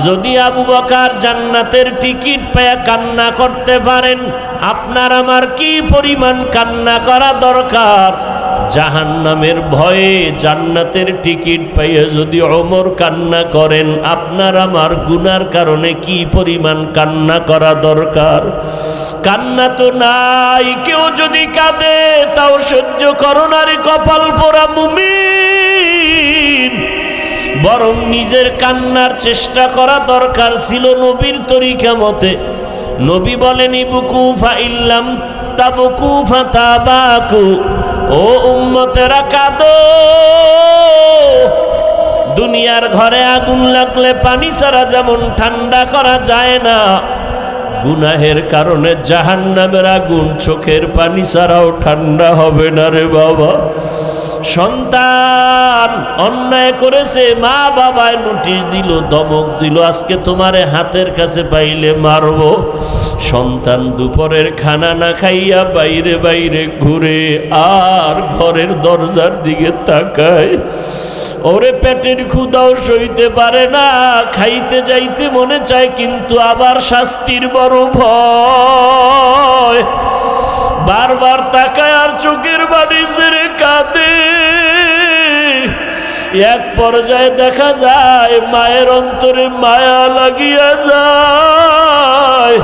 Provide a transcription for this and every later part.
যদি আবু বকর জান্নাতের টিকিট পেয়ে কান্না করতে পারেন, আপনার আমার কি পরিমাণ কান্না করা দরকার। জাহান্নামের ভয়ে জান্নাতের টিকিট পাইয়ে যদি ওমর কান্না করেন, আপনার আমার গুনার কারণে কি পরিমাণ কান্না করা দরকার। কান্না তো নাই, কেউ যদি কাঁদে তাও সহ্য করো না রে কপাল পোড়া মুমিন। বরং নিজের কান্নার চেষ্টা করা দরকার ছিল নবীর তরিকা মতে। নবী বলেন ইবকু ফাইল্লাম তাবকু ফাতাবাকু, ও উম্মতেরা কাঁদো। দুনিয়ার ঘরে আগুন লাগলে পানি ছাড়া যেমন ঠান্ডা করা যায় না, গুনাহের কারণে জাহান্নামের আগুন চোখের পানি ছাড়াও ঠান্ডা হবে না রে বাবা। সন্তান অন্যায় করেছে, মা বাবায় নোটিশ দিল, ধমক দিল, আজকে তোমারে হাতের কাছে পাইলে মারবো। সন্তান দুপুরের খানা না খাইয়া বাইরে বাইরে ঘুরে আর ঘরের দরজার দিকে তাকায়। ওরে পেটের ক্ষুধাও সইতে পারে না, খাইতে যাইতে মনে চায়, কিন্তু আবার শাস্তির বড় ভয়। বারবার তাকায় আর চোখের বাড়ি ছেড়ে কাঁদে। এক পর্যায়ে দেখা যায় মায়ের অন্তরে মায়া লাগিয়া যায়।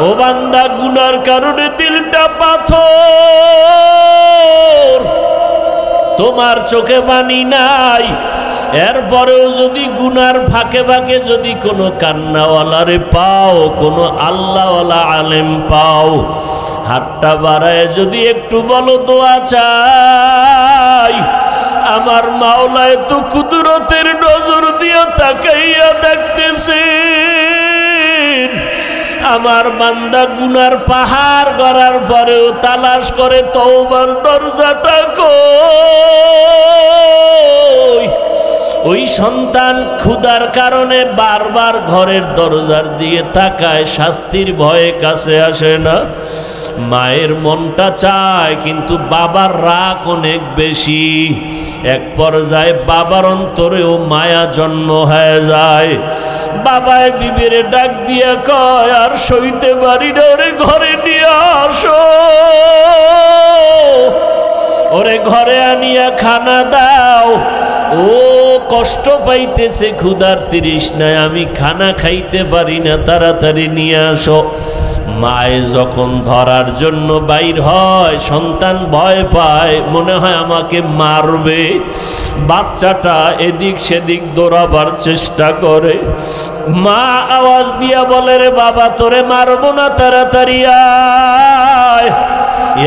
ও বান্দা, গুনার কারণে দিলটা পাথর, তোমার চোখে পানি নাই, এরপরেও যদি গুনার ফাঁকে ফাঁকে যদি কোনো কান্নাওয়ালারে পাও, কোনো আল্লাহওয়ালা আলেম পাও, হাতটা বাড়ায় যদি একটু বলো দোয়া চাই, আমার মাওলায় তো কুদরতের নজর দিয়ে তাকাইয়া দেখতেছেন। আমার বান্দা গুনার পাহাড় গড়ার পরেও তালাশ করে তওবার দরজাটা কই। ওই সন্তান ক্ষুধার কারণে বারবার ঘরের দরজার দিয়ে তাকায়, শাস্তির ভয়ে কাছে আসে না। মায়ের মনটা চায়, কিন্তু বাবার রাগ অনেক বেশি। এক পর্যায়ে বাবার অন্তরেও মায়া জন্ম হয়ে যায়। বাবায় বিবিরে ডাক দিয়া কয়, আর সইতে পারি না, ওরে ঘরে নিয়ে আসো, ওরে ঘরে আনিয়া খানা দাও। ও কষ্ট পাইতেছে, ক্ষুধার তৃষ্ণায়, আমি খানা খাইতে পারি না, তাড়াতাড়ি নিয়ে আসো। মায়ে যখন ধরার জন্য বাইর হয়, সন্তান ভয় পায়, মনে হয় আমাকে মারবে। বাচ্চাটা এদিক সেদিক দৌড়াবার চেষ্টা করে। মা আওয়াজ দিয়া বলে, রে বাবা, তোরে মারবো না, তাড়াতাড়ি আয়,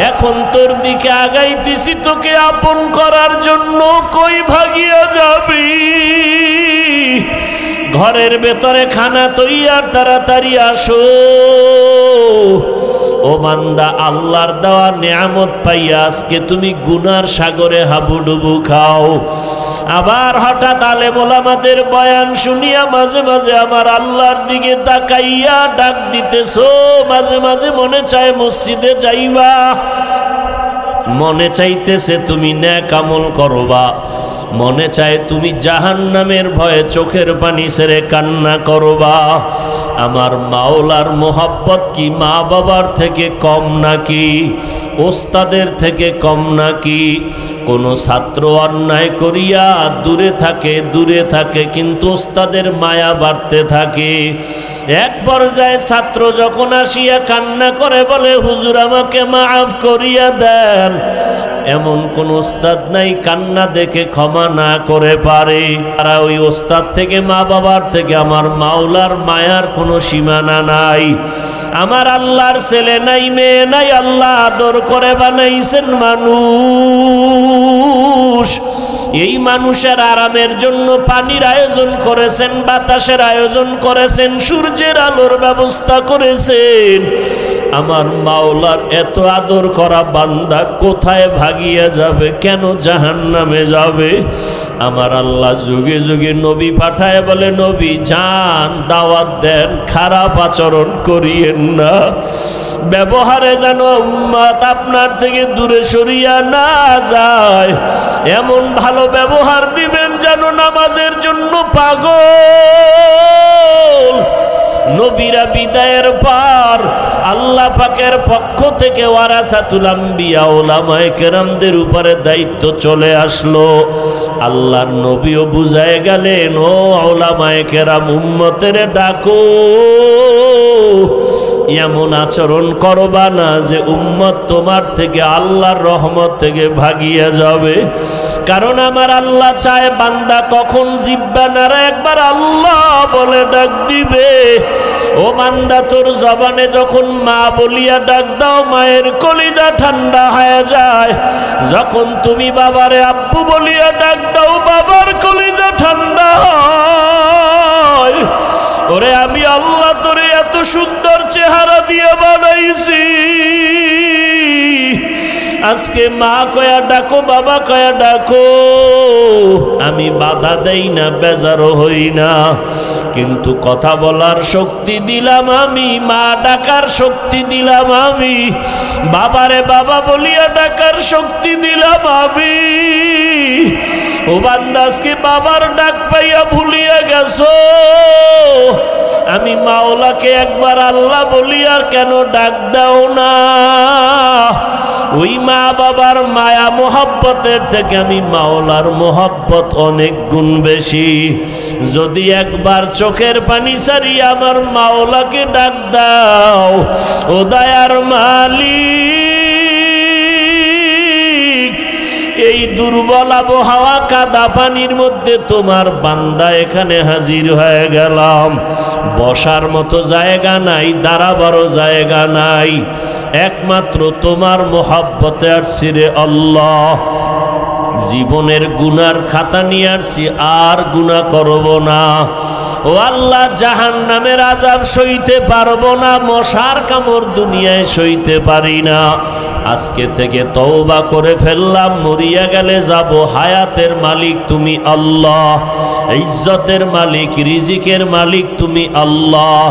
এখন তোর দিকে আগাইতেছি তোকে আপন করার জন্য, কই ভাগিয়া যাবি? ঘরের ভেতরে খানা তৈয়ার, তাড়াতাড়ি আসো। ও বান্দা, আল্লাহর দেওয়া নিয়ামত পাইয়া আজকে তুমি গুনার সাগরে হাবুডুবু খাও। আবার হঠাৎ আলেম ওলামাদের বয়ান শুনিয়া মাঝে মাঝে আমার আল্লাহর দিকে তাকাইয়া ডাক দিতেছো। মাঝে মাঝে মনে চায় মসজিদে যাইবা, মনে চাইতেছে তুমি নেক আমল করবা, মনে চায় তুমি জাহান্নামের ভয়ে চোখের পানি ছেড়ে কান্না করবা। আমার মাওলার মোহাব্বত কি মা বাবার থেকে কম নাকি? ওস্তাদের থেকে কম নাকি? কোনো ছাত্র অন্যায় করিয়া দূরে থাকে, কিন্তু ওস্তাদের মায়া বাড়তে থাকে। এক পর্যায়ে ছাত্র যখন আসিয়া কান্না করে বলে, হুজুর আমাকে মাফ করিয়া দেন, এমন কোন ওস্তাদ নাই কান্না দেখে ক্ষমা না করে পারে। তারা ওই ওস্তাদ থেকে, মা বাবার থেকে আমার মাওলার মায়ার কোনো সীমানা নাই। আমার আল্লাহর ছেলে নাই, মেয়ে নাই, আল্লাহ আদর করে বানাইছেন মানুষ। এই মানুষের আরামের জন্য পানির আয়োজন করেছেন, বাতাসের আয়োজন করেছেন, সূর্যের আলোর ব্যবস্থা করেছেন। আমার মাওলার এত আদর করা বান্দা কোথায় ভাগিয়া যাবে? কেন জাহান্নামে যাবে? আমার আল্লাহ যুগে যুগে নবী পাঠায় বলে, নবী যান, দাওয়াত দেন, খারাপ আচরণ করিয়েন না, ব্যবহারে যেন উম্মত আপনার থেকে দূরে সরিয়া না যায়। এমন ভালো ব্যবহার দিবেন যেন নামাজের জন্য পাগল। নবীরা বিদায়ের পর আল্লাহ পাকের পক্ষ থেকে ওয়ারাসাতুল আম্বিয়া উলামায়ে কেরামদের উপরে দায়িত্ব চলে আসলো। আল্লাহর নবীও বুঝায় গেলেন, ও উলামায়ে কেরাম, উম্মতের ডাকো, এমন আচরণ করবা না যে উম্মত তোমার থেকে আল্লাহর রহমত থেকে ভাগিয়ে যাবে। কারণ আমার আল্লাহ চায় বান্দা কখন জিহ্বা নাড়া একবার আল্লাহ বলে ডাক দিবে। ও বান্দা, তোর জবানে যখন মা বলিয়া ডাক দাও, মায়ের কলিজা ঠান্ডা হয়ে যায়। যখন তুমি বাবারে আব্বু বলিয়া ডাক দাও, বাবার কলিজা ঠান্ডা হয়। ওরে আমি আল্লাহ তোরে এত সুন্দর চেহারা দিয়ে বানাইছি, আজকে মা কয়া ডাকো, বাবা কয়া ডাকো, আমি বাধা দেই না, বেজারও হই না। কিন্তু কথা বলার শক্তি দিলাম আমি, মা ডাকার শক্তি দিলাম আমি, বাবারে বাবা বলিয়া ডাকার শক্তি দিলাম আমি। ও বান্দা, আজকে বাবার ডাক পাইয়া ভুলিয়া গেছো, আমি মাওলাকে একবার আল্লাহ বলিয়া কেন ডাক দাও না? ওই মা বাবার মায়া মোহাব্বতের থেকে আমি মাওলার মোহাব্বত অনেক গুণ বেশি। যদি একবার চোখের পানি সারিয়া আমার মাওলাকে ডাক দাও, ও দয়ার মালিক, এই দুর্বল আবহাওয়া কাদা পানির মধ্যে তোমার বান্দা এখানে হাজির হয়ে গেলাম। বসার মতো জায়গা নাই, দাঁড়াবারও জায়গা নাই, একমাত্র তোমার মোহাব্বতে আসছি রে আল্লাহ। জীবনের গুনার খাতা নিয়ে আসছি, আর গুনাহ করব না। ও আল্লাহ, জাহান্নামের আযাব সইতে পারবো না, মশার কামড় দুনিয়ায় সইতে পারি না। আজকে থেকে তওবা করে ফেললাম, মরিয়া গেলে যাব। হায়াতের মালিক তুমি আল্লাহ, ইজ্জতের মালিক, রিজিকের মালিক তুমি আল্লাহ।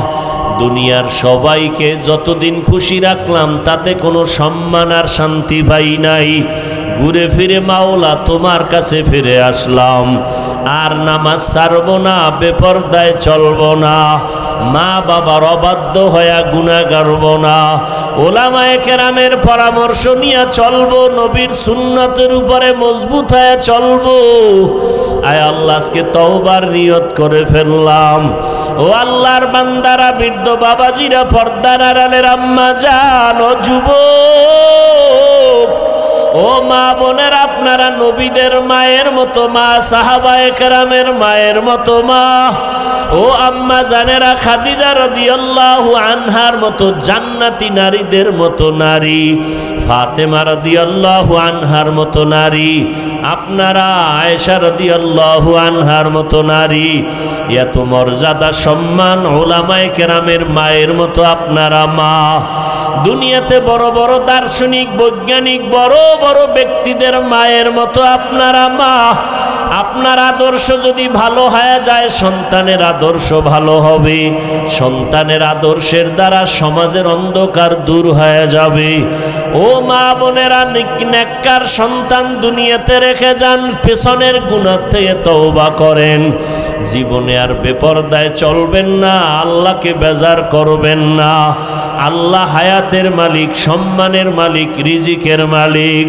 দুনিয়ার সবাইকে যতদিন খুশি রাখলাম তাতে কোনো সম্মান আর শান্তি পাই নাই। ঘুরে ফিরে মাওলা তোমার কাছে ফিরে আসলাম। আর নামাজ ছাড়ব না, বেপরদায় চলব না, মা বাবার অবাধ্য হয়ে গুনাহ করব না, ওলামায়ে কেরামের পরামর্শ নিয়ে চলব, নবীর সুন্নতের উপরে মজবুত হয়ে চলব। আয় আল্লাহ, আজকে তওবার নিয়ত করে ফেললাম। ও আল্লাহর বান্দারা, বৃদ্ধ বাবাজিরা, পর্দার আড়ালের আম্মা জান, ও যুবক, ও মা বোনের, আপনারা নবীদের মায়ের মতো মা, সাহাবায়ে কেরামের মায়ের মতো মা। ও আম্মা জানেরা, খাদিজা রাদিয়াল্লাহু আনহার মতো জান্নাতি নারীদের মতো নারী, ফাতেমা রাদিয়াল্লাহু আনহার মতো নারী, আপনারা আয়েশা রাদিয়াল্লাহু আনহার মতো নারী, এত মর্যাদা সম্মান উলামায়ে কেরামের মায়ের মতো আপনারা মা। দুনিয়াতে বড় বড় দার্শনিক, বৈজ্ঞানিক, বড় বড় ব্যক্তিদের মায়ের মতো আপনারা মা। আপনার আদর্শ যদি ভালো হয়ে যায়, সন্তানের আদর্শ ভালো হবে। সন্তানের আদর্শের দ্বারা সমাজের অন্ধকার দূর হয়ে যাবে। ও মা বোনেরা, নেককার সন্তান দুনিয়াতে রেখে যান, পেছনের গুনাহ থেকে তওবা করেন। জীবনে আর বেপরদায় চলবেন না, আল্লাহকে বেজার করবেন না। আল্লাহ হায়াতের মালিক, সম্মানের মালিক, রিজিকের মালিক।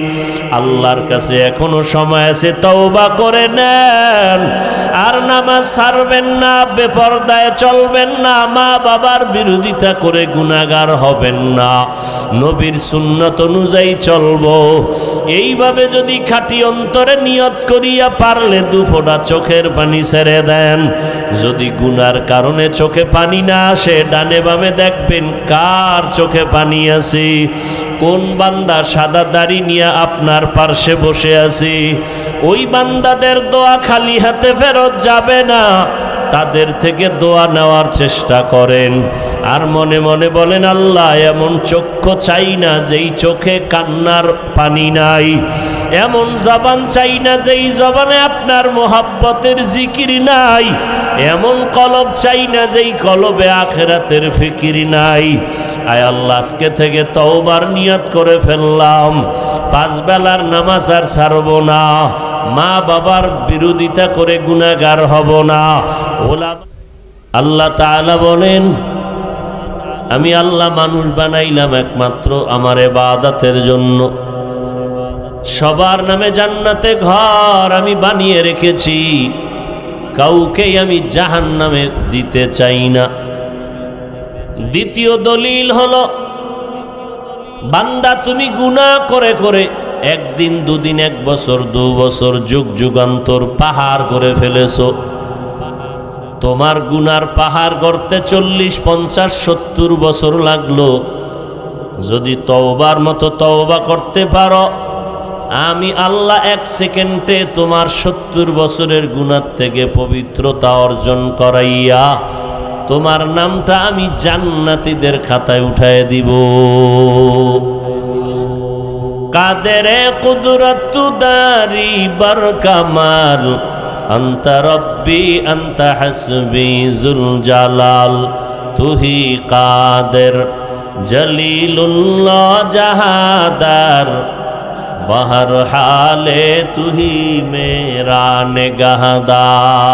আল্লাহর কাছে এখনো সময় আছে, তওবা করে নেন। আর নামাজ ছাড়বেন না, বেপরদায় চলবেন না, মা বাবার বিরোধিতা করে গুনাহগার হবেন না, নবীর সুন্নত অনুযায়ী চলবো। এইভাবে যদি খাঁটি অন্তরে নিয়ত করিয়া পারলে দুফোঁটা চোখের পানি ছেড়ে দেন। যদি গুনার কারণে চোখে পানি না আসে, ডানে বামে দেখবেন কার চোখে পানি আছে। কোন বান্দা সাদা দাড়ি নিয়ে আপনার পার্শ্বে বসে আছে, ওই বান্দাদের দোয়া খালি হাতে ফেরত যাবে না। তাদের থেকে দোয়া নেওয়ার চেষ্টা করেন। আর মনে মনে বলেন, আল্লাহ, এমন চক্ষু চাই না যেই চোখে কান্নার পানি নাই, এমন জবান চাই না যেই জবানে আপনার মোহাব্বতের জিকির নাই, এমন কলব চাই না যেই কলবে আখিরাতের ফিকির নাই। আয় আল্লাহ, আজকে থেকে তওবার নিয়ত করে ফেললাম, 5 বেলার নামাজ আর ছাড়ব না, মা বাবার বিরোধিতা করে গুনাহগার হব না। আল্লাহ তাআলা বলেন, আমি আল্লাহ মানুষ বানাইলাম একমাত্র আমার ইবাদতের জন্য। সবার নামে জান্নাতে ঘর আমি বানিয়ে রেখেছি, কাউকেই আমি জাহান্নামে দিতে চাই না। দ্বিতীয় দলিল হলো, বান্দা তুমি গুনাহ করে করে একদিন দুদিন, এক বছর দু বছর, যুগ যুগান্তর পাহাড় করে ফেলেছো। তোমার গুনার পাহাড় গড়তে 40, 50, 70 বছর লাগলো। যদি তওবার মতো তওবা করতে পারো, আমি আল্লাহ 1 সেকেন্ডে তোমার 70 বছরের গুনার থেকে পবিত্রতা অর্জন করাইয়া তোমার নামটা আমি জান্নাতীদের খাতায় উঠায় দিব। কাদেরে কুদরত দারি বার কামাল, আন্তা রব্বি আন্তা হাসবি জুল জালাল, তুহি কাদের জলিলুল্লাহ জাহাদার, বাহর হালে তুহি মেরা নেগাহদার।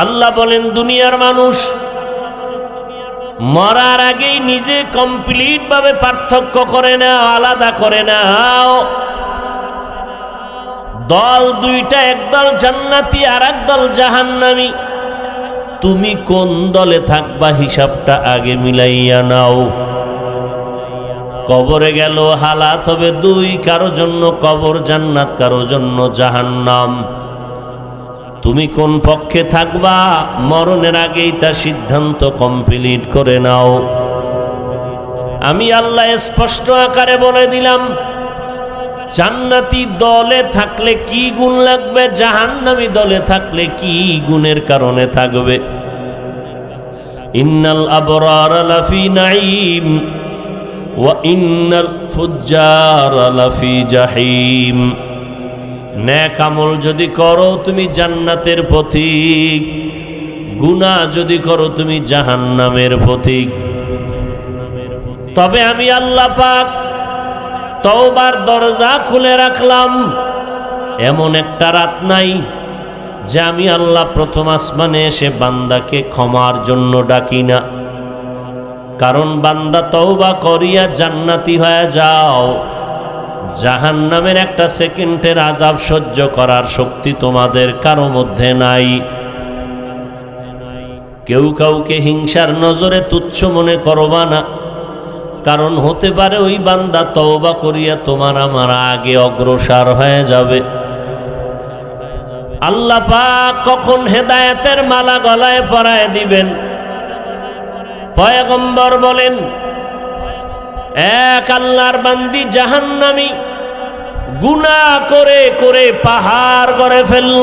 আল্লাহ বলেন, দুনিয়ার মানুষ মরার আগেই নিজে কমপ্লিট ভাবে পার্থক্য করে নাও, আলাদা করে নাও। দল দুইটা, একদল জান্নাতি আর একদল জাহান্নামী। তুমি কোন দলে থাকবা হিসাবটা আগে মিলাইয়া নাও। কবরে গেল হালাত হবে দুই, কারো জন্য কবর জান্নাত, কারো জন্য জাহান্নাম। তুমি কোন পক্ষে থাকবা মরণের আগেই তা সিদ্ধান্ত কমপ্লিট করে নাও। আমি আল্লাহ স্পষ্ট আকারে বলে দিলাম, জান্নাতি দলে থাকলে কি গুণ লাগবে, জাহান্নামী দলে থাকলে কি গুণের কারণে থাকবে। ইন্নাল আবরার লাফি নাঈম ওয়া ইন্নাল ফুজ্জার লাফি জাহিম। নেক আমল যদি করো তুমি জান্নাতের পথিক, গুনাহ যদি করো তুমি জাহান্নামের পথিক। তবে আমি আল্লাহ পাক তওবার দরজা খুলে রাখলাম। এমন একটা রাত নাই যে আমি আল্লাহ প্রথম আসমানে এসে বান্দাকে ক্ষমার জন্য ডাকি না। কারণ বান্দা তওবা করিয়া জান্নাতি হয়ে যাও, জাহান্নামের একটা সেকেন্ডের আযাব সহ্য করার শক্তি তোমাদের কারো মধ্যে নাই। কেউ কাউকে হিংসার নজরে তুচ্ছ মনে করবা না, কারণ হতে পারে ওই বান্দা তওবা করিয়া তোমার আমার আগে অগ্রসর হয়ে যাবে। আল্লাহ পাক কখন হেদায়েতের মালা গলায় পরায় দিবেন, পয়গম্বর বলেন, এক আল্লাহর বান্দি জাহান্নামী গুনাহ করে করে পাহাড় গড়ে ফেলল।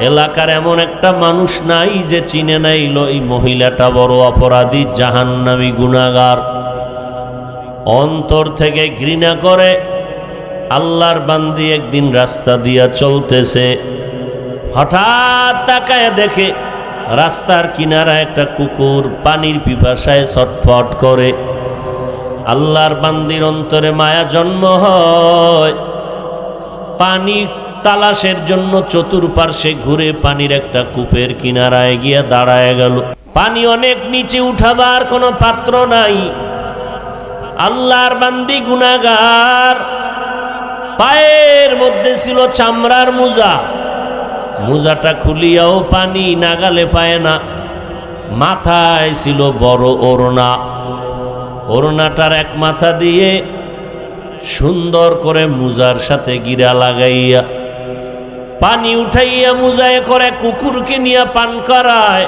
এলাকার এমন একটা মানুষ নাই যে চিনে নাইল এই মহিলাটা বড় অপরাধী, জাহান্নামী গুনাহগার। অন্তর থেকে ঘৃণা করে আল্লাহর বান্দি একদিন রাস্তা দিয়া চলতেছে, হঠাৎ তাকায় দেখে রাস্তার কিনারা একটা কুকুর পানির পিপাসায় ছটফট করে। আল্লাহর বান্দির অন্তরে মায়া জন্ম হয়, পানি তালাশের জন্য চতুর্পার্শ্বে ঘুরে পানির একটা কূপের কিনারায় গিয়া দাঁড়ায় গেল। পানি অনেক নিচে উঠাবার কোনো পাত্র নাই। আল্লাহর বান্দি গুনাহগার, পায়ের মধ্যে ছিল চামড়ার মোজা, মোজাটা খুলিয়াও পানি নাগালে পায় না। মাথায় ছিল বড় ওড়না, ওড়নাটার এক মাথা দিয়ে সুন্দর করে মোজার সাথে গিরা লাগাইয়া পানি উঠাইয়া মোজায় করে কুকুরকে নিয়ে পান করায়।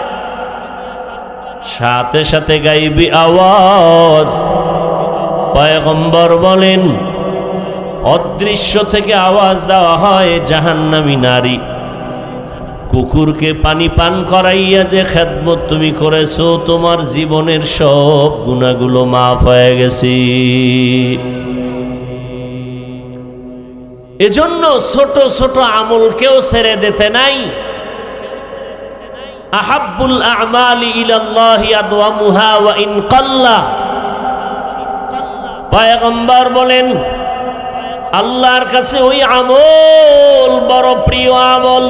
সাথে সাথে গাইবি আওয়াজ, পয়গম্বর বলেন, অদৃশ্য থেকে আওয়াজ দেওয়া হয়, জাহান্নামী নারী, কুকুরকে পানি পান করাইয়া যে খেদমত তুমি করেছো, তোমার জীবনের সব গুনাহগুলো মাফ হয়ে গেছে। এজন্য ছোট ছোট আমলকেও ছেড়ে দিতে নাই। আহাব্বুল আ'মালি ইলাল্লাহি আদওয়ামুহা ওয়া ইন কাল্লা। পয়গম্বর বলেন, আল্লাহর কাছে ওই আমল বড় প্রিয় আমল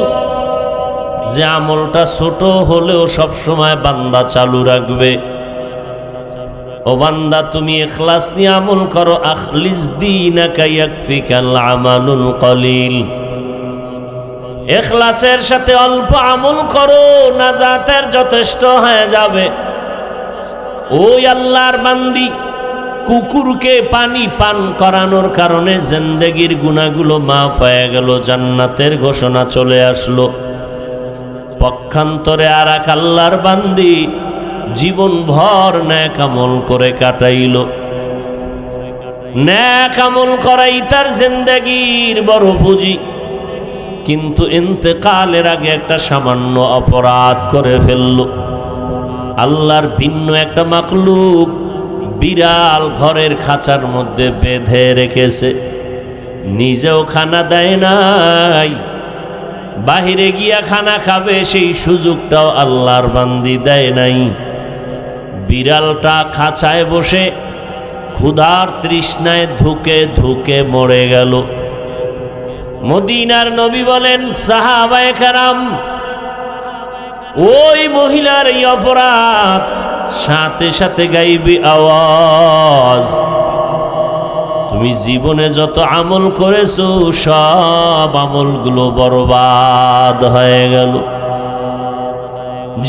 যে আমলটা ছোট হলেও সব সময় বান্দা চালু রাখবে। ও বান্দা, তুমি ইখলাস নিয়ে আমল করো। আখলিস দীনাকা ইয়াকফিকাল আমালুল কলিল। ইখলাসের সাথে অল্প আমল করো, নাজাতের যথেষ্ট হয়ে যাবে। ওই আল্লাহর বান্দি, কুকুরকে পানি পান করানোর কারণে জিন্দেগির গুনাহগুলো মাফ হয়ে গেল, জান্নাতের ঘোষণা চলে আসলো। পক্ষান্তরে আর এক আল্লাহর বান্দি জীবন ভর নেক আমল করে কাটাইল। নেক আমল করাই তার জিন্দেগির বড় পুঁজি, কিন্তু ইন্তেকালের আগে একটা সামান্য অপরাধ করে ফেলল। আল্লাহর ভিন্ন একটা মাখলুক বিড়াল ঘরের খাঁচার মধ্যে বেঁধে রেখেছে, নিজেও খানা দেয় নাই, বাহিরে গিয়া খানা খাবে সেই সুযোগটাও আল্লাহর বান্দি দেয় নাই। বিড়ালটা খাঁচায় বসে ক্ষুধার তৃষ্ণায় ধুকে ধুকে মরে গেল। মদিনার নবী বলেন, সাহাবায়ে কেরাম, ওই মহিলার এই অপরাধ, সাথে সাথে গাইবি আওয়াজ, তুমি জীবনে যত আমল করেছো সব আমলগুলো বরবাদ হয়ে গেল।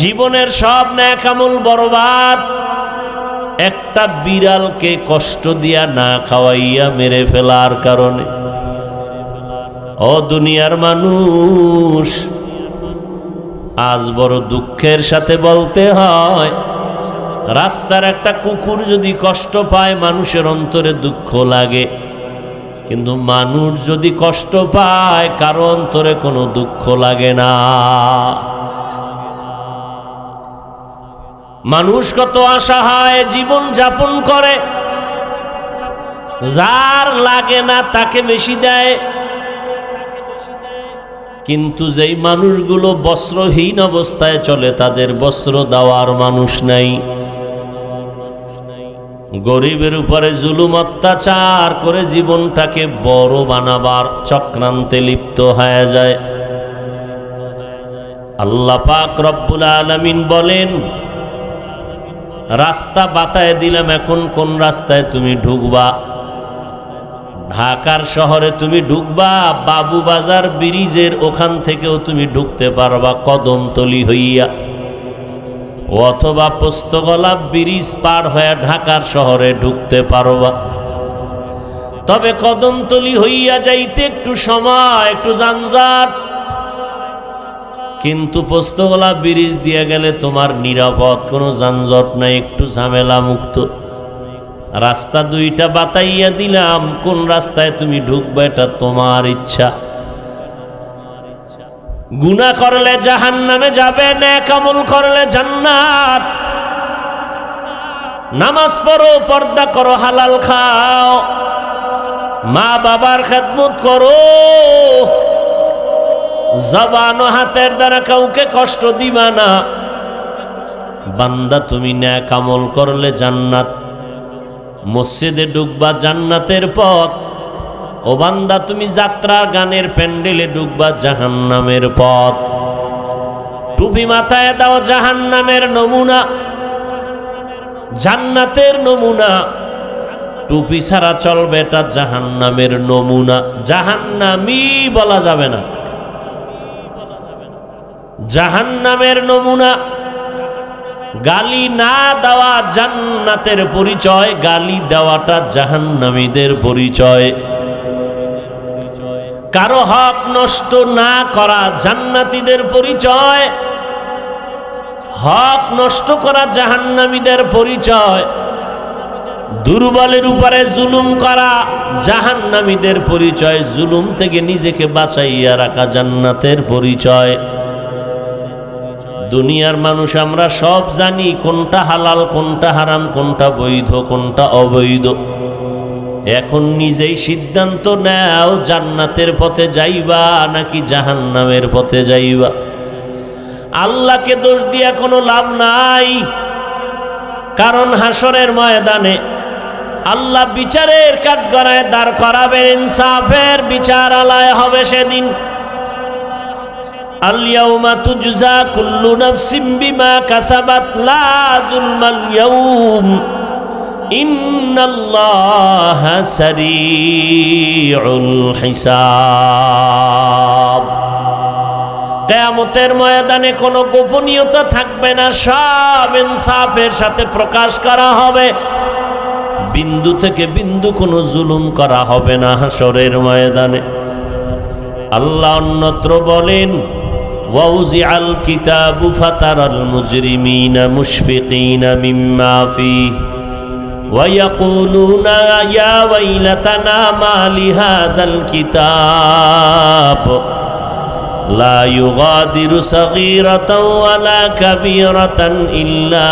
জীবনের সব নেক আমল বরবাদ, একটা বিড়ালকে কষ্ট দিয়া না খাওয়াইয়া মেরে ফেলার কারণে। ও দুনিয়ার মানুষ, আজ বড় দুঃখের সাথে বলতে হয়, রাস্তার একটা কুকুর যদি কষ্ট পায় মানুষের অন্তরে দুঃখ লাগে, কিন্তু মানুষ যদি কষ্ট পায় কারো অন্তরে কোনো দুঃখ লাগে না। মানুষ কত অসহায় জীবন যাপন করে, যার লাগে না তাকে বেশি দেয়, কিন্তু যেই মানুষগুলো বস্ত্রহীন অবস্থায় চলে তাদের বস্ত্র দেওয়ার মানুষ নাই। গরিবের উপরে জুলুম অত্যাচার করে জীবনটাকে বড় বানাবার চক্রান্তে লিপ্ত হয়ে যায়। আল্লাহ পাক রব্বুল আলামিন বলেন, রাস্তা বাতায় দিলাম, এখন কোন রাস্তায় তুমি ঢুকবা? ঢাকার শহরে তুমি ঢুকবা, বাবুবাজার ব্রিজের ওখান থেকেও তুমি ঢুকতে পারবা কদমতলি হইয়া, অথবা পোস্তগোলা ব্রিজ পার হয়ে ঢাকার শহরে ঢুকতে পারবা। তবে কদমতলি হইয়া যাইতে একটু সময়, একটু যানজট, কিন্তু পোস্তগোলা ব্রিজ দিয়ে গেলে তোমার নিরাপদ, কোনো যানজট নাই, একটু ঝামেলা মুক্ত। রাস্তা দুইটা বাতাইয়া দিলাম, কোন রাস্তায় তুমি ঢুকবে এটা তোমার ইচ্ছা। গুনাহ করলে জাহান্নামে যাবে, নেক আমল করলে জান্নাত। নামাজ পড়ো, পর্দা করো, হালাল খাও, মা বাবার খেদমত করো, জবান ও হাতের দ্বারা কাউকে কষ্ট দিবা না। বান্দা, তুমি নেক আমল করলে জান্নাত, মসজিদে ঢুকবা জান্নাতের পথ। ও বান্দা, তুমি যাত্রা গানের প্যান্ডেলে ঢুকবা জাহান্নামের পথ। টুপি মাথায় দাও, জাহান্নামের নমুনা, জান্নাতের নমুনা। টুপি ছাড়া চলবে, এটা জাহান্নামের নমুনা। জাহান্নামী বলা যাবে না, জাহান্নামের নমুনা। গালি না দেওয়া জান্নাতের পরিচয়, গালি দেওয়াটা জাহান্নামীদের পরিচয়। কারো হক নষ্ট না করা জান্নাতীদের পরিচয়, হক নষ্ট করা জাহান্নামীদের পরিচয়। দুর্বলের উপরে জুলুম করা জাহান্নামীদের পরিচয়, জুলুম থেকে নিজেকে বাঁচাইয়া রাখা জান্নাতের পরিচয়। দুনিয়ার মানুষ আমরা সব জানি কোনটা হালাল, কোনটা হারাম, কোনটা বৈধ, কোনটা অবৈধ। এখন নিজেই সিদ্ধান্ত নাও, জান্নাতের পথে যাইবা নাকি জাহান্নামের পথে যাইবা। আল্লাহকে দোষ দিয়া কোনো লাভ নাই, কারণ হাসরের ময়দানে আল্লাহ বিচারের কাঠগড়ায় দাঁড় করাবেন, ইনসাফের বিচার আলায় হবে সেদিন। আল ইয়াউমা তুজজা কুল্লু নাফসিম বিমা কাসাবাত লা যুলমাল ইয়াউম ইন্নাল্লাহা সারিউল হিসাব। কিয়ামতের ময়দানে কোনো গোপনীয়তা থাকবে না, সব ইনসাফের সাথে প্রকাশ করা হবে। বিন্দু থেকে বিন্দু কোনো জুলুম করা হবে না হাসরের ময়দানে। আল্লাহ অন্যত্র বলেন, ওয়াউজিআল কিতাবু ফাতারাল মুজরিমিনা মুশফিকিনা মিম্মা ফীহি ওয়া ইয়াকুলুনা ইয়া ওয়াইলাতানা মা লিহাযাল কিতাব লা ইউগাদিরু সাগীরাতাও ওয়ালা কাবীরাতান ইল্লা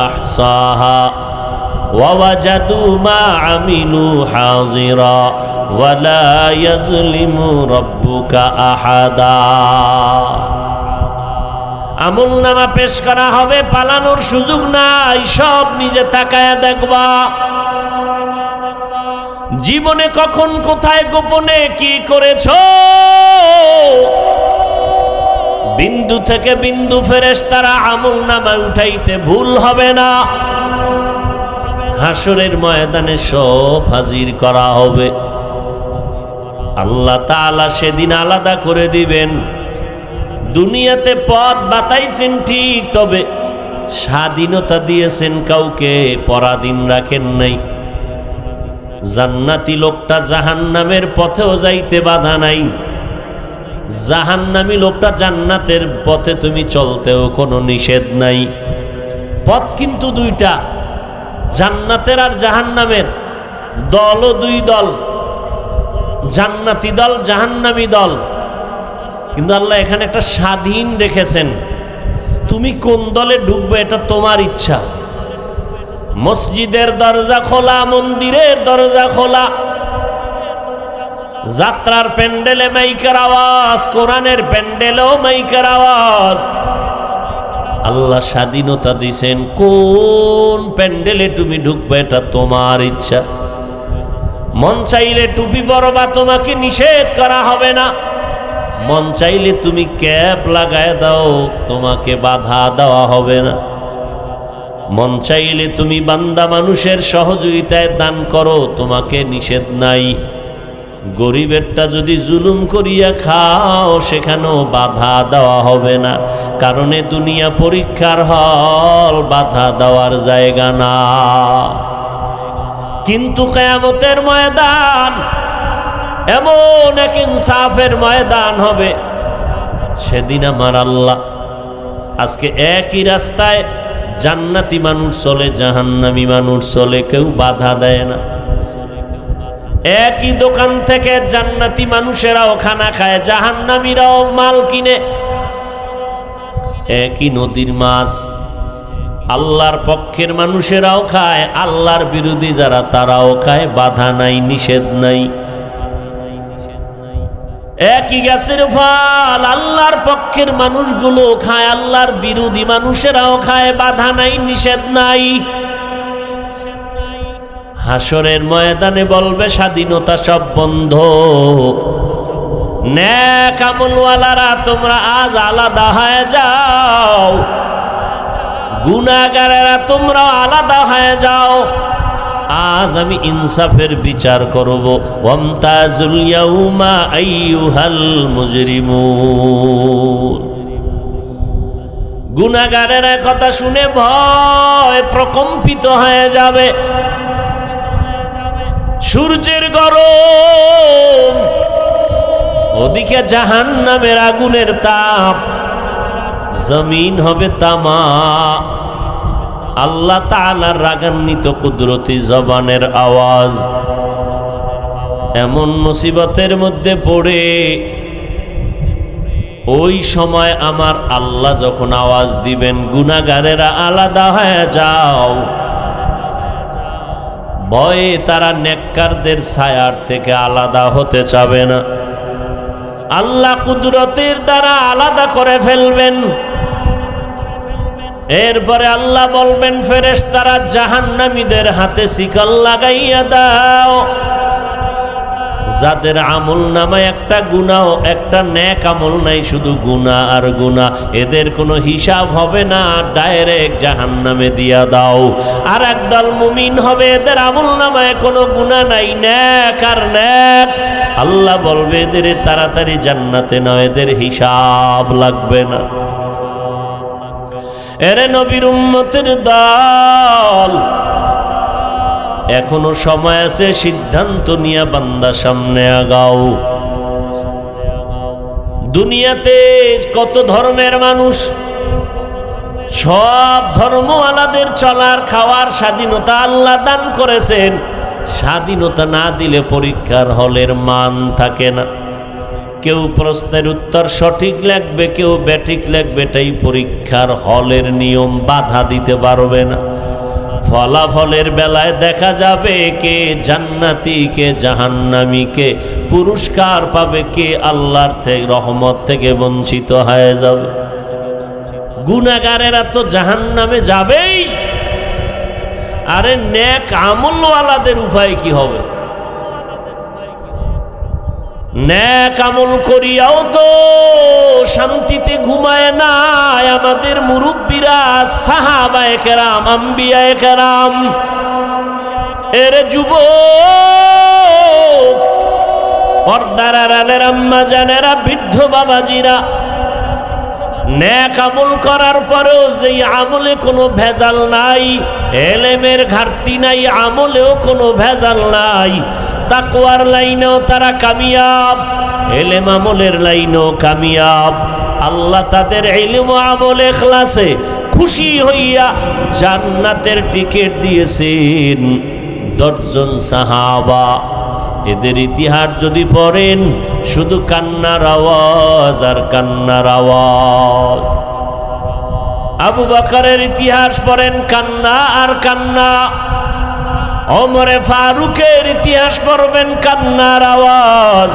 আহসাহা ওয়া ওয়াজাদু মা আমিলু হাযিরা ওয়ালা ইয়াযলিমু রাব্বুকা আহাদা। আমলনামা পেশ করা হবে, পালানোর সুযোগ নাই, সব নিজে তাকায়া দেখবা। জীবনে কখন কোথায় গোপনে কি করেছো, বিন্দু থেকে বিন্দু ফেরেশতারা আমলনামা উঠাইতে ভুল হবে না। হাসরের ময়দানে সব হাজির করা হবে। আল্লাহ তাআলা সেদিন আলাদা করে দিবেন। দুনিয়াতে পথ বাতাইছেন ঠিক, তবে স্বাধীনতা দিয়েছেন কাউকে, পরাধীন রাখেন নাই। জান্নাতি লোকটা জাহান্নামের পথেও যাইতে বাধা নাই, জাহান্নামী লোকটা জান্নাতের পথে তুমি চলতেও কোনো নিষেধ নাই। পথ কিন্তু দুইটা, জান্নাতের আর জাহান্নামের। দলও দুই দল, জান্নাতি দল, জাহান্নামী দল। কিন্তু আল্লাহ এখানে একটা স্বাধীন রেখেছেন, তুমি কোন দলে ঢুকবে এটা তোমার ইচ্ছা। মসজিদের দরজা খোলা, মন্দিরের দরজা খোলা, যাত্রার প্যান্ডেলে মাইকের আওয়াজ, কোরআনের প্যান্ডেলেও মাইকের আওয়াজ। আল্লাহ স্বাধীনতা দিছেন, কোন প্যান্ডেলে তুমি ঢুকবে এটা তোমার ইচ্ছা। মন চাইলে টুপি পরবা, তোমাকে নিষেধ করা হবে না। মন চাইলে তুমি ক্যাপ লাগায় দাও, তোমাকে বাধা দেওয়া হবে না। মন চাইলে তুমি বান্দা মানুষের সহযোগিতায় দান করো, তোমাকে নিষেধ নাই। গরিবেরটা যদি জুলুম করিয়া খাও, সেখানেও বাধা দেওয়া হবে না, কারণ এ দুনিয়া পরীক্ষার হল, বাধা দেওয়ার জায়গা না। কিন্তু কিয়ামতের ময়দান এমন এক ইনসাফের ময়দান হবে, সেদিন আমার আল্লাহ, আজকে একই রাস্তায় জান্নাতি মানুষ চলে, জাহান্নামী মানুষ চলে, কেউ বাধা দেয় না। একই দোকান থেকে জান্নাতি মানুষেরাও খানা খায়, জাহান্নামীরাও মাল কিনে। একই নদীর মাছ আল্লাহর পক্ষের মানুষেরাও খায়, আল্লাহর বিরোধী যারা তারাও খায়, বাধা নাই, নিষেধ নাই। একই গাছের ফল আল্লাহর পক্ষের মানুষগুলো খায়, আল্লাহর বিরোধী মানুষেরাও খায়, বাধা নাই, নিষেধ নাই। হাসরের ময়দানে বলবে স্বাধীনতা সব বন্ধ। নেক আমলওয়ালারা তোমরা আজ আলাদা হয়ে যাও, গুনাহগারেরা তোমরা আলাদা হয়ে যাও। আজ আমি ইনসাফের বিচার করব। ওয়ামতাজুল ইয়াউমা আইয়ুহাল মুজরিমুন। গুনাহগারেরা কথা শুনে ভয় প্রকম্পিত হয়ে যাবে। সূর্যের গরম, ওদিকে জাহান্নামের আগুনের তাপ, জমিন হবে তামা। আল্লাহ তাআলার রাগান্বিত কুদরতি জবানের আওয়াজ। এমন মুসিবতের মধ্যে পড়ে ওই সময় আমার আল্লাহ যখন আওয়াজ দিবেন, গুনাহগারেরা আলাদা হয়ে যাও, ভয়ে তারা নেককারদের ছায়ার থেকে আলাদা হতে চাবে না। আল্লাহ কুদরতের দ্বারা আলাদা করে ফেলবেন। এরপরে আল্লাহ বলবেন, ফেরেশতারা জাহান্নামীদের হাতে শিকল লাগাইয়া দাও। যাদের আমল নামায় একটা গুনাহ একটা নেক আমল নাই, শুধু গুনাহ আর গুনাহ, এদের কোনো হিসাব হবে না, ডাইরেক্ট জাহান্নামে দিয়া দাও। আর একদল মুমিন হবে, এদের আমল নামায় কোনো গুনাহ নাই, নেক আর নেক, আল্লাহ বলবে এদের তাড়াতাড়ি জান্নাতে নাও, এদের হিসাব লাগবে না। এরে নবীর উম্মতের দল, এখনো সময় আছে, সিদ্ধান্ত নিয়ে বান্দা সামনে আগাও। দুনিয়াতে কত ধর্মের মানুষ, সব ধর্মওয়ালাদের চলার খাওয়ার স্বাধীনতা আল্লাহ দান করেছেন। স্বাধীনতা না দিলে পরীক্ষার হলের মান থাকে না। কেউ প্রশ্নের উত্তর সঠিক লিখবে, কেউ ব্যাঠিক লিখবে, এটাই পরীক্ষার হলের নিয়ম, বাধা দিতে পারবে না। ফলাফলের বেলায় দেখা যাবে কে জান্নাতি কে জাহান্নামী, কে পুরস্কার পাবে, কে আল্লাহর থেকে রহমত থেকে বঞ্চিত হয়ে যাবে। গুনাহগারেরা তো জাহান্নামে যাবেই, আরে নেক আমলওয়ালাদের উপায় কি হবে? নেক আমল করিয়াও তো শান্তিতে ঘুমায় না আমাদের মুরব্বীরা, সাহাবায়ে কেরাম, আম্বিয়ায়ে কেরাম। এর যুবক, পর্দার আড়ালের আম্মা জানেরা, বৃদ্ধ বাবাজিরা, নেক আমল করার পরেও যেই আমলে কোনো ভেজাল নাই, এলেমের ঘাটতি নাই, আমলেও কোনো ভেজাল নাই, তাকওয়ার লাইনেও তারা কামিয়াব, এলেম আমলের লাইনেও কামিয়াব। আল্লাহ তাদের ইলম ও আমল ইখলাসে খুশি হইয়া জান্নাতের টিকিট দিয়েছেন 10 জন সাহাবা। এদের ইতিহাস যদি পড়েন, শুধু কান্নার আওয়াজ আর কান্নার আওয়াজ। আবু বকরের ইতিহাস পড়েন, কান্না আর কান্না। ওমরে ফারুকের ইতিহাস পড়বেন, কান্নার আওয়াজ।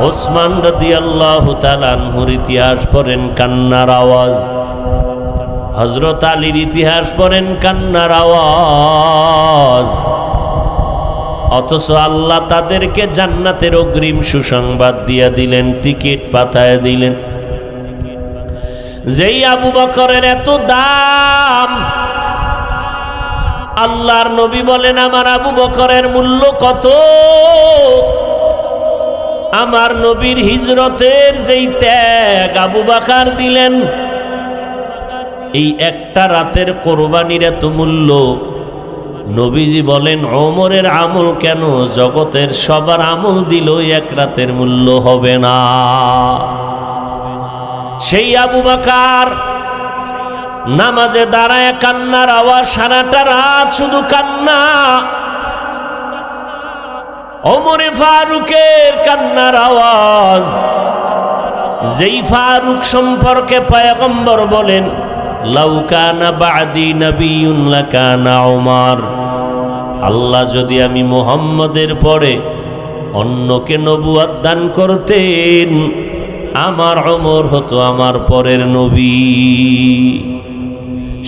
ওসমান রাদিয়াল্লাহু তাআলা আনহুর ইতিহাস পড়েন, কান্নার আওয়াজ। হযরত আলীর ইতিহাস পড়েন, কান্নার আওয়াজ। অথচ আল্লাহ তাদেরকে জান্নাতের অগ্রিম সুসংবাদ দিয়া দিলেন, টিকিট পাঠায় দিলেন। যেই আবু বকরের এত দাম, আল্লাহর নবী বলেন, আমার আবু বকরের মূল্য কত? আমার নবীর হিজরতের যেই ত্যাগ আবু বকর দিলেন, এই একটা রাতের কোরবানির এত মূল্য। নবীজি বলেন, ওমরের আমল কেন, জগতের সবার আমল দিল এক রাতের মূল্য হবে না। সেই আবু বকর নামাজে দাঁড়ায় কান্নার আওয়াজ, সারাটা রাত শুধু কান্না। ওমরে ফারুকের কান্নার আওয়াজ। যেই ফারুক সম্পর্কে পয়গম্বর বলেন, লাউ কানা বা'দি নাবিয়্যুন লাকানা উমর। আল্লাহ যদি আমি মুহাম্মদের পরে অন্যকে নবুয়ত দান করতেন, আমার ওমর হতো আমার পরের নবী।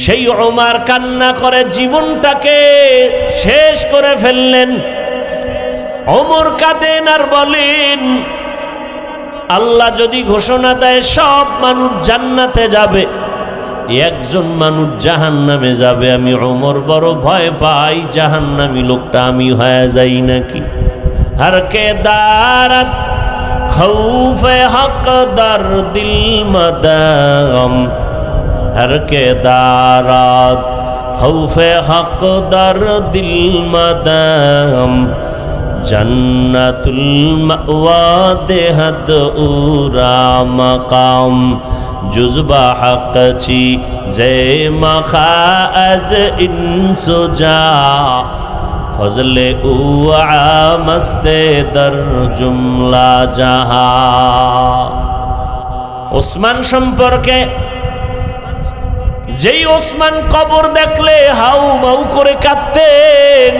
সেই ওমর কান্না করে জীবনটাকে শেষ করে ফেললেন। ওমর কাঁদেন আর বলেন, আল্লাহ যদি ঘোষণা দেয় সব মানুষ জান্নাতে যাবে, একজন মানুষ জাহান্নামে যাবে, আমি ওমর বড় ভয় পাই, জাহান্নামী লোকটা আমি হয়ে যাই নাকি। হর কে দারাত খৌফে হক দর দিল মদগম, হর কে দারাত খৌফে হক দর দিল মদগম, জন্নতুল মাওয়া দেহদ উরা মকাম, जुज़्बा हक़ ची जे मखाज़ इंसुजा, फजले उआ मस्ते दर जुमला जहा। ওসমান সম্পর্কে, যেই ওসমান কবর দেখলে হাউ মাউ করে কাঁদতেন।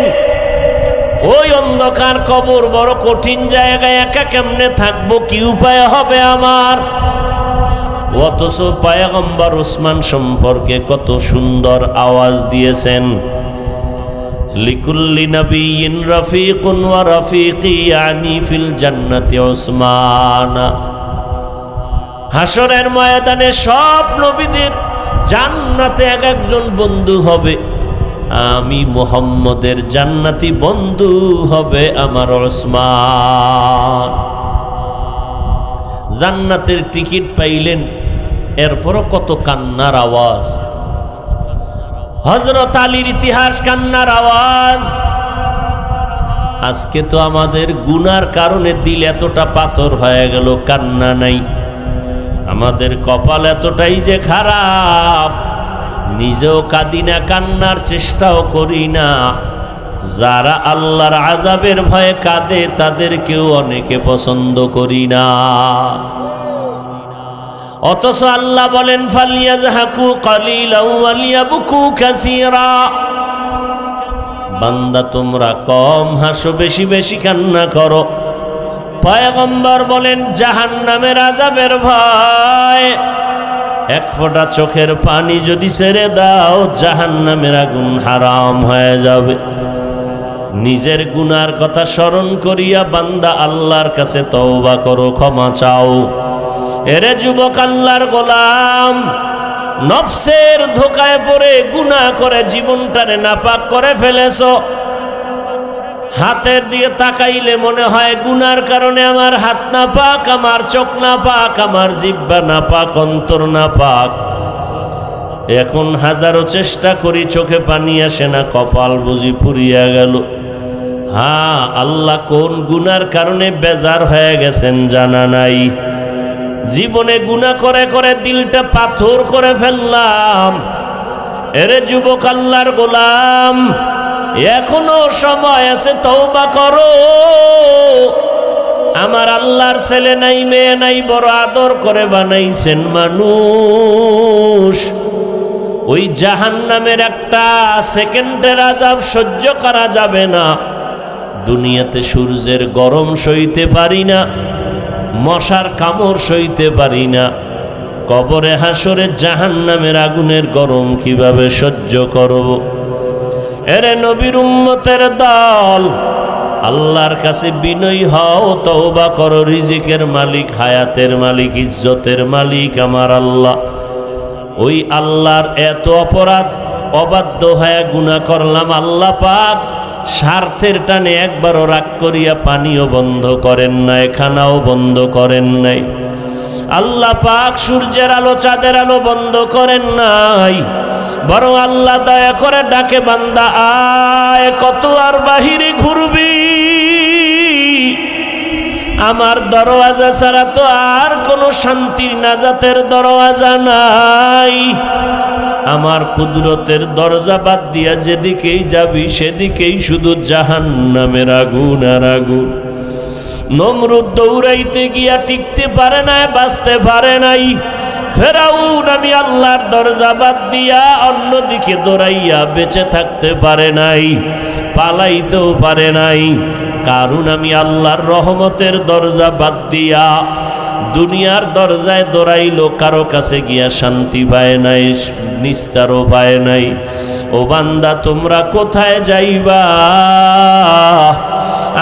ওই অন্ধকার কবর বড় কঠিন জায়গায়, একা কেমনে থাকবো, কি উপায় হবে আমার। অথচ পয়গম্বর ওসমান সম্পর্কে কত সুন্দর আওয়াজ দিয়েছেন। লিকুল্লি নবিয়্যিন রাফীকুন ওয়া রাফীকি ইয়ানি ফিল জান্নাতি উসমান। হাসরের ময়দানে সব নবীদের জান্নাতে এক একজন বন্ধু হবে, আমি মুহাম্মদের জান্নাতি বন্ধু হবে আমার উসমান। জান্নাতের টিকিট পাইলেন, এরপরও কত কান্নার আওয়াজ। হযরত আলীর ইতিহাস কান্নার আওয়াজ। আজকে তো আমাদের গুনার কারণে দিল এতটা পাথর হয়ে গেল, কান্না নাই। আমাদের কপাল এতটাই যে খারাপ, নিজেও কাঁদি না, কান্নার চেষ্টাও করি না। যারা আল্লাহর আযাবের ভয়ে কাঁদে তাদেরকেও অনেকে পছন্দ করি না। অথচ আল্লাহ বলেন ফালিয়াযহাকু কালিলান ওয়া লিয়াবকু কাসীরা। বান্দা তোমরা কম হাসো, বেশি বেশি কান্না করো। পয়গম্বর বলেন জাহান্নামের আযাবের ভয় এক ফোঁটা চোখের পানি যদি ছেড়ে দাও, জাহান্নামের আগুন হারাম হয়ে যাবে। নিজের গুনার কথা স্মরণ করিয়া বান্দা আল্লাহর কাছে তওবা করো, ক্ষমা চাও। এরে যুবক আল্লাহর গোলাম, নফসের ধোকায় পড়ে গুনাহ করে জীবনটারে নাপাক করে ফেলেছো। হাতের দিয়ে তাকাইলে মনে হয় গুনার কারণে আমার হাত নাপাক, আমার চোখ নাপাক, আমার জিহ্বা নাপাক, অন্তর নাপাক। এখন হাজারো চেষ্টা করি, চোখে পানি আসে না, কপাল বুঝি পুড়িয়া গেল। হ্যাঁ, আল্লাহ কোন গুনার কারণে বেজার হয়ে গেছেন জানা নাই। জীবনে গুনাহ করে করে দিলটা পাথর করে ফেললাম। এরে যুবক আল্লাহর গোলাম, এখনো সময় আছে, তওবা করো। আমার আল্লাহর ছেলে নাই, মেয়ে নাই, বড় আদর করে বানাইছেন মানুষ। ওই জাহান্নামের একটা সেকেন্ডের আযাব সহ্য করা যাবে না। দুনিয়াতে সূর্যের গরম সইতে পারি না, মশার কামড় সইতে পারি না, কবরে হাসরে জাহান্নামের আগুনের গরম কিভাবে সহ্য করব? এরে নবীর উম্মতের দল, আল্লাহর কাছে বিনয়ী হও, তওবা করো। রিজিকের মালিক, হায়াতের মালিক, ইজ্জতের মালিক আমার আল্লাহ। ওই আল্লাহর এত অপরাধ, অবাধ্য হয়ে গুনাহ করলাম। আল্লাহ পাক স্বার্থের টানে একবারও রাগ করিয়া পানিও বন্ধ করেন নাই, খানাও বন্ধ করেন নাই। আল্লাহ পাক সূর্যের আলো, চাঁদের আলো বন্ধ করেন নাই, বরং আল্লাহ দয়া করে ডাকে, বান্দা আয়, কত আর বাহিরে ঘুরবি? আমার দরওয়াজা ছাড়া তো আর কোনো শান্তির নাজাতের দরওয়াজা নাই। আমার কুদরতের দরজা বাদ দিয়া যেদিকেই যাবি সেদিকেই শুধু জাহান্নামের আগুন আর আগুন। নমরুদ দৌড়াইতে গিয়া টিকতে পারে নাই, বাঁচতে পারে নাই। ফেরাউন আমি আল্লাহর দরজা বাদ দিয়া অন্যদিকে দৌড়াইয়া বেঁচে থাকতে পারে নাই, পালাইতেও পারে নাই। কারণ আমি আল্লাহর রহমতের দরজা বাদ দিয়া দুনিয়ার দরজায় দৌড়াইলো, কারো কাছে গিয়া শান্তি পায় নাই, নিস্তারও পায় নাই। ও বান্দা, তোমরা কোথায় যাইবা?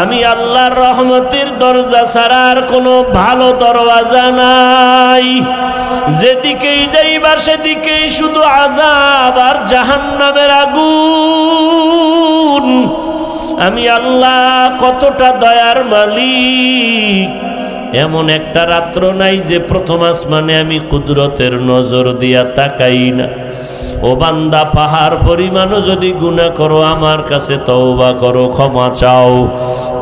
আমি আল্লাহর রহমতের দরজা ছাড়া আর কোনো ভালো দরওয়াজা নাই। যেদিকেই যাইবা সেদিকেই শুধু আযাব আর জাহান্নামের আগুন। আমি আল্লাহ কতটা দয়ার মালিক। এমন একটা রাত্র নাই যে প্রথম আসমানে আমি কুদরতের নজর দিয়া তাকাই না। ও বান্দা, পাহাড় পরিমাণও যদি গুনাহ করো, আমার কাছে তওবা করো, ক্ষমা চাও।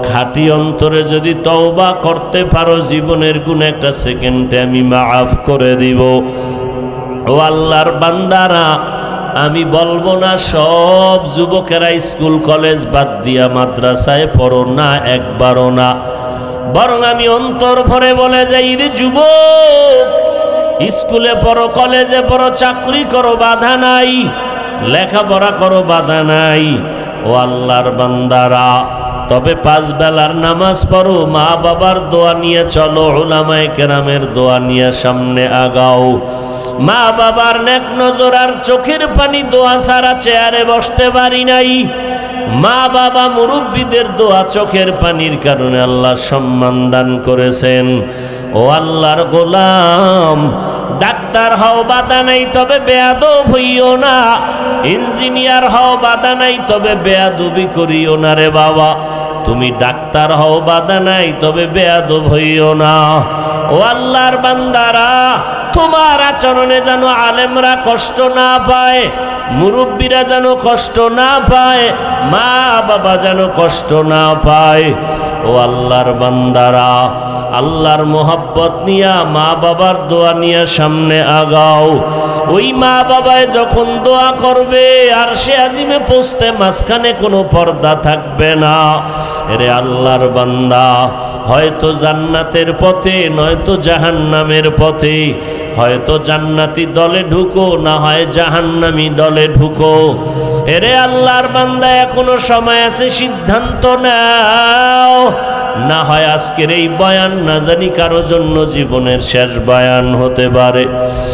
খাঁটি অন্তরে যদি তওবা করতে পারো, জীবনের গুনাহ একটা সেকেন্ডে আমি মাফ করে দিব। ও আল্লাহর বান্দারা, আমি বলবো না সব যুবকেরা স্কুল কলেজ বাদ দিয়া মাদ্রাসায় পড়ো না, একবারও না। বরং আমি অন্তর ভরে বলে যাই, রে যুবক, স্কুলে পড়ো, কলেজে পড়ো, চাকরি করো, বাধা নাই। লেখাপড়া করো, বাধা নাই। ও আল্লাহর বান্দারা, তবে 5 বেলার নামাজ পড়ো, মা বাবার দোয়া নিয়ে চলো, উলামায়ে কেরামের দোয়া নিয়ে সামনে আগাও। মা বাবার নেক নজর আর চোখের পানি দোয়া ছাড়া চেয়ারে বসতে পারি নাই। মা বাবা মুরব্বীদের দোয়া চোখের পানির কারণে আল্লাহ সম্মান দান করেছেন। ও আল্লাহর গোলাম, ডাক্তার হও বাধা নাই, তবে বেয়াদব হইও না। ইঞ্জিনিয়ার হও বাধা নাই, তবে বেয়াদবি করিও না রে বাবা। তুমি ডাক্তার হও বাধা নাই, তবে বেয়াদব হইও না। ও আল্লাহর বান্দারা, তোমার আচরণে যেন আলেমরা কষ্ট না পায়, মুরব্বীরা যেন কষ্ট না পায়, মা বাবা যেন কষ্ট না পায়। ও আল্লাহর বান্দারা, আল্লাহর মোহাব্বত নিয়া মা বাবার দোয়া নিয়ে সামনে আগাও। ওই মা বাবায় যখন দোয়া করবে আর সে আজিমে পৌঁছতে মাঝখানে কোনো পর্দা থাকবে না। এরে আল্লাহর বান্দা, হয়তো জান্নাতের পথে নয়তো জাহান্নামের পথে, হয়তো জান্নাতি দলে ঢুকো, না হয় জাহান্নামী দলে ঢুকো। এরে আল্লাহর বান্দা, এখনো সময় আছে, সিদ্ধান্ত নাও। না হয় আজকের এই বয়ান না জানি কারো জন্য জীবনের শেষ বয়ান হতে পারে।